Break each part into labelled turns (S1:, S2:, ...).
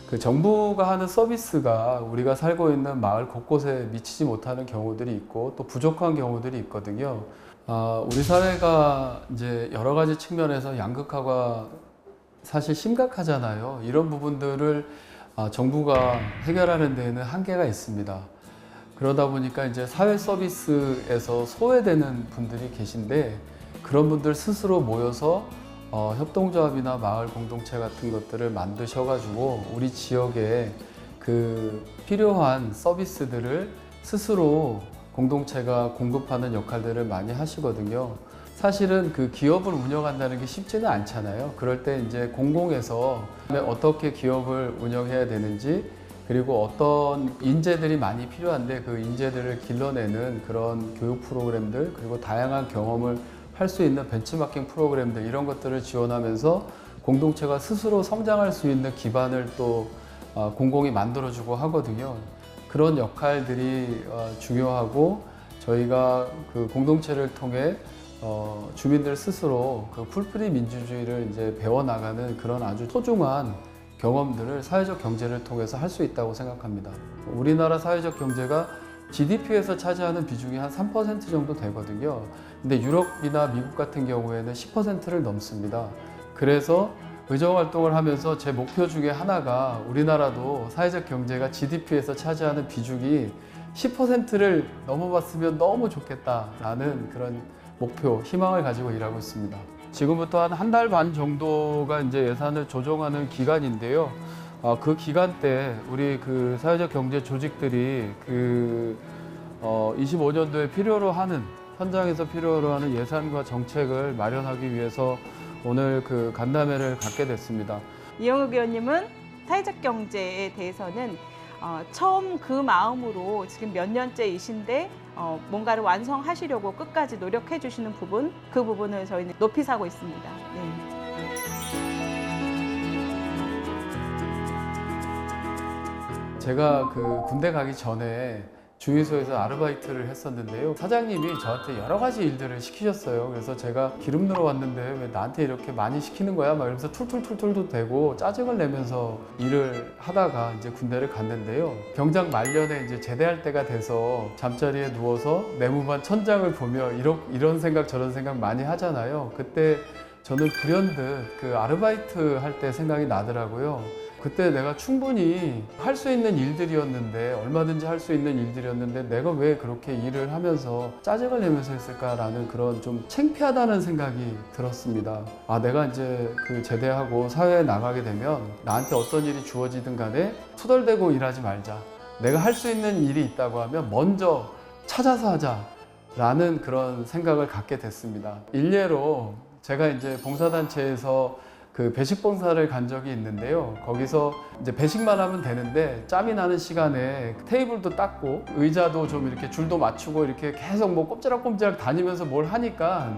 S1: 그 정부가 하는 서비스가 우리가 살고 있는 마을 곳곳에 미치지 못하는 경우들이 있고 또 부족한 경우들이 있거든요. 우리 사회가 이제 여러 가지 측면에서 양극화가 사실 심각하잖아요. 이런 부분들을 정부가 해결하는 데에는 한계가 있습니다. 그러다 보니까 이제 사회 서비스에서 소외되는 분들이 계신데 그런 분들 스스로 모여서 협동조합이나 마을 공동체 같은 것들을 만드셔가지고 우리 지역에 그 필요한 서비스들을 스스로 공동체가 공급하는 역할들을 많이 하시거든요. 사실은 그 기업을 운영한다는 게 쉽지는 않잖아요. 그럴 때 이제 공공에서 어떻게 기업을 운영해야 되는지 그리고 어떤 인재들이 많이 필요한데 그 인재들을 길러내는 그런 교육 프로그램들 그리고 다양한 경험을 할 수 있는 벤치마킹 프로그램들 이런 것들을 지원하면서 공동체가 스스로 성장할 수 있는 기반을 또 공공이 만들어주고 하거든요. 그런 역할들이 중요하고 저희가 그 공동체를 통해 주민들 스스로 그 풀뿌리 민주주의를 이제 배워나가는 그런 아주 소중한 경험들을 사회적 경제를 통해서 할 수 있다고 생각합니다. 우리나라 사회적 경제가 GDP에서 차지하는 비중이 한 3% 정도 되거든요. 근데 유럽이나 미국 같은 경우에는 10%를 넘습니다. 그래서 의정활동을 하면서 제 목표 중에 하나가 우리나라도 사회적 경제가 GDP에서 차지하는 비중이 10%를 넘어봤으면 너무 좋겠다라는 그런 목표, 희망을 가지고 일하고 있습니다. 지금부터 한 달 반 정도가 이제 예산을 조정하는 기간인데요. 그 기간 때 우리 그 사회적 경제 조직들이 그 25년도에 필요로 하는 현장에서 필요로 하는 예산과 정책을 마련하기 위해서 오늘 그 간담회를 갖게 됐습니다.
S2: 이영욱 의원님은 사회적 경제에 대해서는 처음 그 마음으로 지금 몇 년째이신데 뭔가를 완성하시려고 끝까지 노력해 주시는 부분, 그 부분을 저희는 높이 사고 있습니다. 네.
S1: 제가 그 군대 가기 전에 주유소에서 아르바이트를 했었는데요. 사장님이 저한테 여러 가지 일들을 시키셨어요. 그래서 제가 기름 넣으러 왔는데 왜 나한테 이렇게 많이 시키는 거야? 막 이러면서 툴툴툴툴도 대고 짜증을 내면서 일을 하다가 이제 군대를 갔는데요. 병장 말년에 이제 제대할 때가 돼서 잠자리에 누워서 내무반 천장을 보며 이런 생각 저런 생각 많이 하잖아요. 그때 저는 불현듯 그 아르바이트 할 때 생각이 나더라고요. 그때 내가 충분히 할 수 있는 일들이었는데 얼마든지 할 수 있는 일들이었는데 내가 왜 그렇게 일을 하면서 짜증을 내면서 했을까라는 그런 좀 창피하다는 생각이 들었습니다. 내가 이제 그 제대하고 사회에 나가게 되면 나한테 어떤 일이 주어지든 간에 투덜대고 일하지 말자. 내가 할 수 있는 일이 있다고 하면 먼저 찾아서 하자라는 그런 생각을 갖게 됐습니다. 일례로 제가 이제 봉사단체에서 그 배식 봉사를 간 적이 있는데요. 거기서 이제 배식만 하면 되는데 짬이 나는 시간에 테이블도 닦고 의자도 좀 이렇게 줄도 맞추고 이렇게 계속 뭐 꼼지락꼼지락 다니면서 뭘 하니까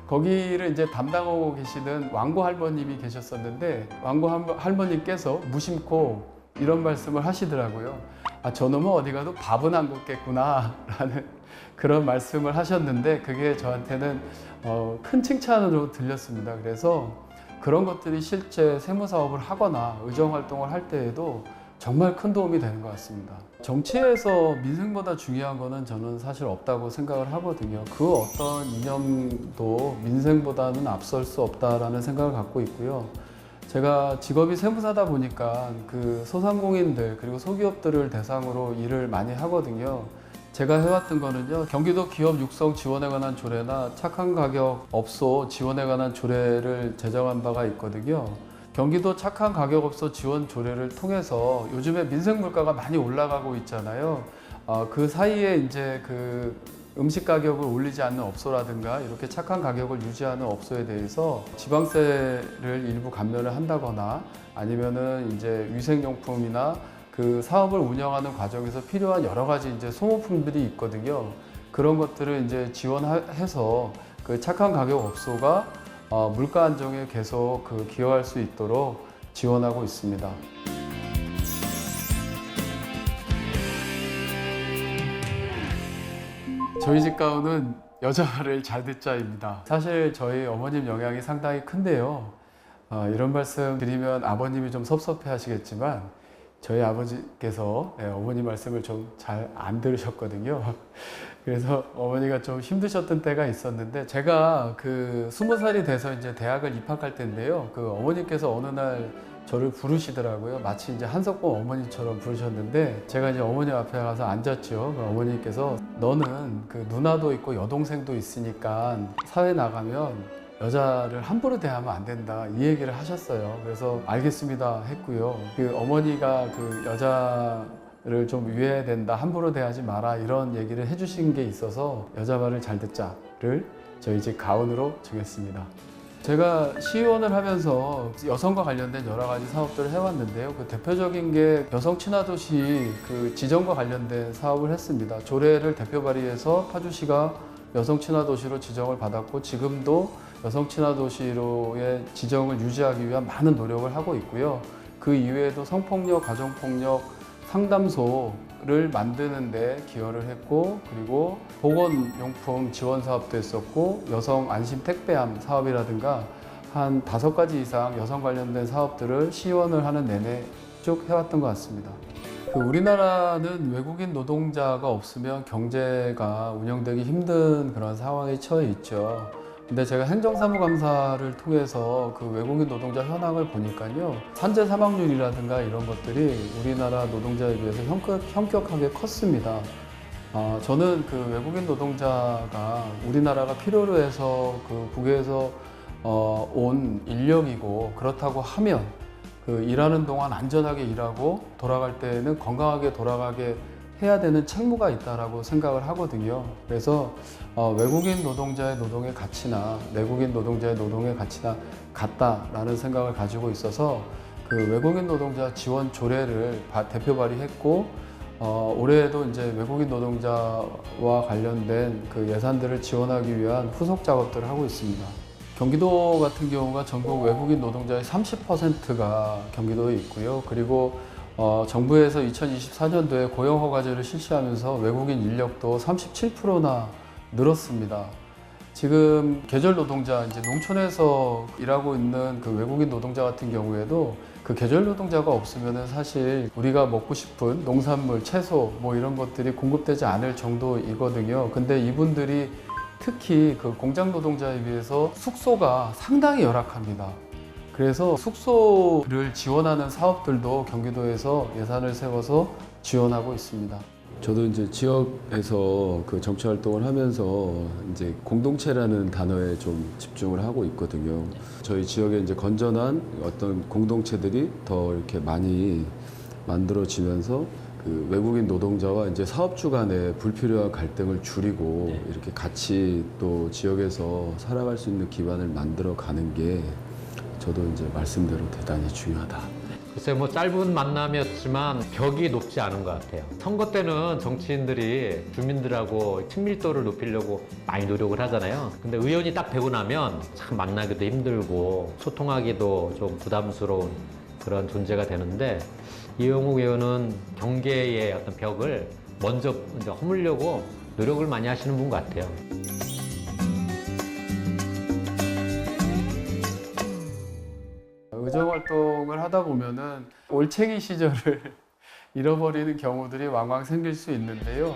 S1: 거기를 이제 담당하고 계시는 왕고 할머님이 계셨었는데 왕고 할머님께서 무심코 이런 말씀을 하시더라고요. 저놈은 어디 가도 밥은 안 걷겠구나 라는 그런 말씀을 하셨는데 그게 저한테는 큰 칭찬으로 들렸습니다. 그래서 그런 것들이 실제 세무사업을 하거나 의정활동을 할 때에도 정말 큰 도움이 되는 것 같습니다. 정치에서 민생보다 중요한 거는 저는 사실 없다고 생각을 하거든요. 그 어떤 이념도 민생보다는 앞설 수 없다라는 생각을 갖고 있고요. 제가 직업이 세무사다 보니까 그 소상공인들 그리고 소기업들을 대상으로 일을 많이 하거든요. 제가 해왔던 거는요, 경기도 기업 육성 지원에 관한 조례나 착한 가격 업소 지원에 관한 조례를 제정한 바가 있거든요. 경기도 착한 가격 업소 지원 조례를 통해서 요즘에 민생 물가가 많이 올라가고 있잖아요. 그 사이에 이제 그 음식 가격을 올리지 않는 업소라든가 이렇게 착한 가격을 유지하는 업소에 대해서 지방세를 일부 감면을 한다거나 아니면은 이제 위생용품이나 그 사업을 운영하는 과정에서 필요한 여러 가지 이제 소모품들이 있거든요. 그런 것들을 이제 지원해서 그 착한 가격 업소가 물가 안정에 계속 그 기여할 수 있도록 지원하고 있습니다. 저희 집 가훈은 여자를 잘 듣자입니다. 사실 저희 어머님 영향이 상당히 큰데요. 이런 말씀 드리면 아버님이 좀 섭섭해 하시겠지만 저희 아버지께서 어머니 말씀을 좀 잘 안 들으셨거든요. 그래서 어머니가 좀 힘드셨던 때가 있었는데 제가 그 20살이 돼서 이제 대학을 입학할 때인데요. 그 어머니께서 어느 날 저를 부르시더라고요. 마치 이제 한석봉 어머니처럼 부르셨는데 제가 이제 어머니 앞에 가서 앉았죠. 그 어머니께서 너는 그 누나도 있고 여동생도 있으니까 사회 나가면 여자를 함부로 대하면 안 된다 이 얘기를 하셨어요. 그래서 알겠습니다 했고요. 그 어머니가 그 여자를 좀 위해야 된다, 함부로 대하지 마라 이런 얘기를 해주신 게 있어서 여자 말을 잘 듣자를 저희 집 가훈으로 정했습니다. 제가 시의원을 하면서 여성과 관련된 여러 가지 사업들을 해왔는데요. 그 대표적인 게 여성 친화도시 그 지정과 관련된 사업을 했습니다. 조례를 대표 발의해서 파주시가 여성 친화도시로 지정을 받았고 지금도 여성 친화도시로의 지정을 유지하기 위한 많은 노력을 하고 있고요. 그 이외에도 성폭력, 가정폭력 상담소를 만드는 데 기여를 했고 그리고 보건용품 지원 사업도 했었고 여성 안심 택배함 사업이라든가 한 5가지 이상 여성 관련된 사업들을 시의원을 하는 내내 쭉 해왔던 것 같습니다. 우리나라는 외국인 노동자가 없으면 경제가 운영되기 힘든 그런 상황에 처해 있죠. 근데 제가 행정사무감사를 통해서 그 외국인 노동자 현황을 보니까요. 산재 사망률이라든가 이런 것들이 우리나라 노동자에 비해서 현격하게 컸습니다. 저는 그 외국인 노동자가 우리나라가 필요로 해서 그 국외에서 온 인력이고 그렇다고 하면 그 일하는 동안 안전하게 일하고 돌아갈 때는 건강하게 돌아가게 해야 되는 책무가 있다라고 생각을 하거든요. 그래서 외국인 노동자의 노동의 가치나 내국인 노동자의 노동의 가치나 같다라는 생각을 가지고 있어서 그 외국인 노동자 지원 조례를 대표 발의했고 올해에도 이제 외국인 노동자와 관련된 그 예산들을 지원하기 위한 후속 작업들을 하고 있습니다. 경기도 같은 경우가 전국 외국인 노동자의 30%가 경기도에 있고요. 그리고 정부에서 2024년도에 고용허가제를 실시하면서 외국인 인력도 37%나 늘었습니다. 지금 계절 노동자, 이제 농촌에서 일하고 있는 그 외국인 노동자 같은 경우에도 그 계절 노동자가 없으면은 사실 우리가 먹고 싶은 농산물, 채소 뭐 이런 것들이 공급되지 않을 정도이거든요. 근데 이분들이 특히 그 공장 노동자에 비해서 숙소가 상당히 열악합니다. 그래서 숙소를 지원하는 사업들도 경기도에서 예산을 세워서 지원하고 있습니다. 저도 이제 지역에서 그 정치 활동을 하면서 이제 공동체라는 단어에 좀 집중을 하고 있거든요. 저희 지역에 이제 건전한 어떤 공동체들이 더 이렇게 많이 만들어지면서 그 외국인 노동자와 이제 사업주 간의 불필요한 갈등을 줄이고 이렇게 같이 또 지역에서 살아갈 수 있는 기반을 만들어 가는 게 저도 이제 말씀대로 대단히 중요하다.
S3: 글쎄 뭐 짧은 만남이었지만 벽이 높지 않은 것 같아요. 선거 때는 정치인들이 주민들하고 친밀도를 높이려고 많이 노력을 하잖아요. 근데 의원이 딱 되고 나면 참 만나기도 힘들고 소통하기도 좀 부담스러운 그런 존재가 되는데 이영욱 의원은 경계의 어떤 벽을 먼저 허물려고 노력을 많이 하시는 분 같아요.
S1: 의정활동을 하다 보면은 올챙이 시절을 잃어버리는 경우들이 왕왕 생길 수 있는데요.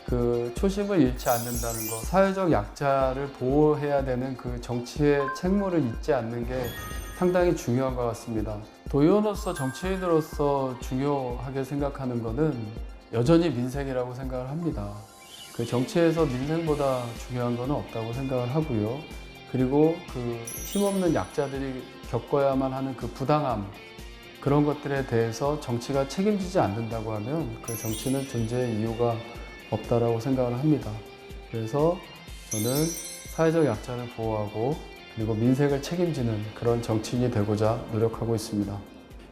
S1: 그 초심을 잃지 않는다는 것, 사회적 약자를 보호해야 되는 그 정치의 책무를 잊지 않는 게 상당히 중요한 것 같습니다. 도의원으로서 정치인으로서 중요하게 생각하는 것은 여전히 민생이라고 생각을 합니다. 그 정치에서 민생보다 중요한 건 없다고 생각을 하고요. 그리고 그 힘없는 약자들이 겪어야만 하는 그 부당함, 그런 것들에 대해서 정치가 책임지지 않는다고 하면 그 정치는 존재의 이유가 없다라고 생각을 합니다. 그래서 저는 사회적 약자를 보호하고 그리고 민생을 책임지는 그런 정치인이 되고자 노력하고 있습니다.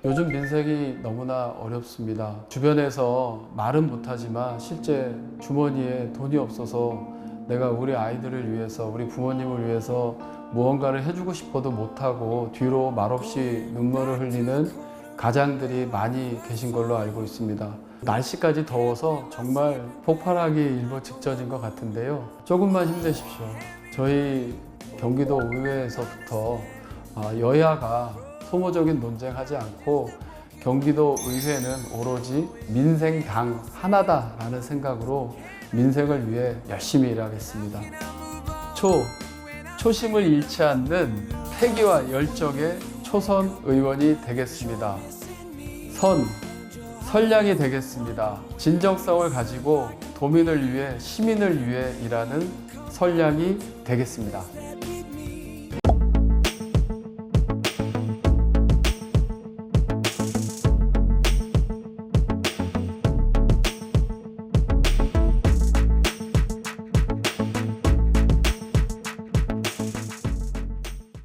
S1: 요즘 민생이 너무나 어렵습니다. 주변에서 말은 못하지만 실제 주머니에 돈이 없어서 내가 우리 아이들을 위해서, 우리 부모님을 위해서 무언가를 해주고 싶어도 못하고 뒤로 말없이 눈물을 흘리는 가장들이 많이 계신 걸로 알고 있습니다. 날씨까지 더워서 정말 폭발하기 일보 직전인 것 같은데요. 조금만 힘내십시오. 저희 경기도 의회에서부터 여야가 소모적인 논쟁하지 않고 경기도 의회는 오로지 민생당 하나다라는 생각으로 민생을 위해 열심히 일하겠습니다. 초심을 잃지 않는 패기와 열정의 초선 의원이 되겠습니다. 선량이 되겠습니다. 진정성을 가지고 도민을 위해, 시민을 위해 일하는 선량이 되겠습니다.